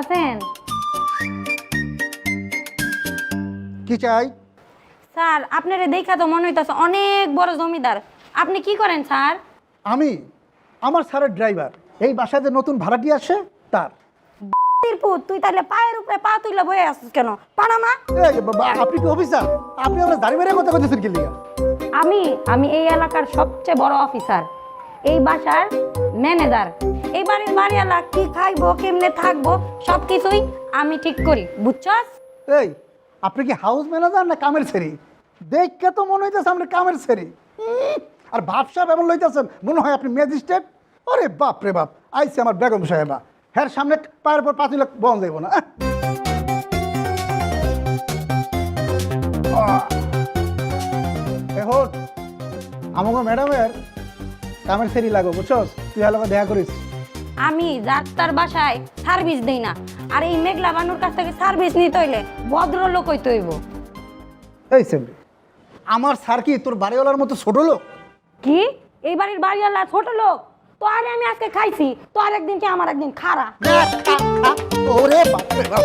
আছেন? কি চাই? স্যার আপনারে দেখা তো মনে হইতাছে অনেক বড় জমিদার। আপনি কি করেন স্যার? আমি আমার স্যারের ড্রাইভার। এই বাসায় যে নতুন ভাড়াটি আসে তার। পুত তুই তাহলে পায়ের উপরে পা তুইলা বয়ে আসিস কেন? পানামা। এই বাবা, আপনি কি অফিসার? আপনি আমরা দাঁড়িয়ে মেরে কথা বলতেছেন কি লিগা? আমি এই এলাকার সবচেয়ে বড় অফিসার, এই বাসার ম্যানেজার। এই বাড়ির বাড়িওয়ালা কি খাইবো কেমনে থাকবো সবকিছুই আমি ঠিক করি, বুঝছস? এই আপনি কি হাউস ম্যানেজার না কামের ছেড়ি? দেখকে তো মনে হইতেছে আপনি কামের ছেড়ি। আর বাপ সাহেব এমন লইতেছেন মনে হয় আপনি ম্যাজিস্ট্রেট। আরে বাপ রে বাপ, আইসি আমার বেগম সাহেবা, হ্যাঁ সামনে পায়ের পর 5 লাখ বন্ধ যাইব না। এখন আমাকে ম্যাডামের কামের ছেড়ি লাগো, বুঝছস? তুই হলো দেখা করিস। আমি যাত্রার বাসায় সার্ভিস দেই না, আর এই মেঘলা বানুর কাছ থেকে সার্ভিস নিতে হইলে ভদ্রলোক হইতে হইব। এই সেমরি, আমার স্যার কি তোর বাড়িওয়ালার মতো ছোট লোক? কি এই বাড়ির বাড়িওয়ালা ছোট লোক? তো আরে আমি আজকে খাইছি, তো আর একদিন কি আমার একদিন খারা। ওরে বাপ রে বাপ।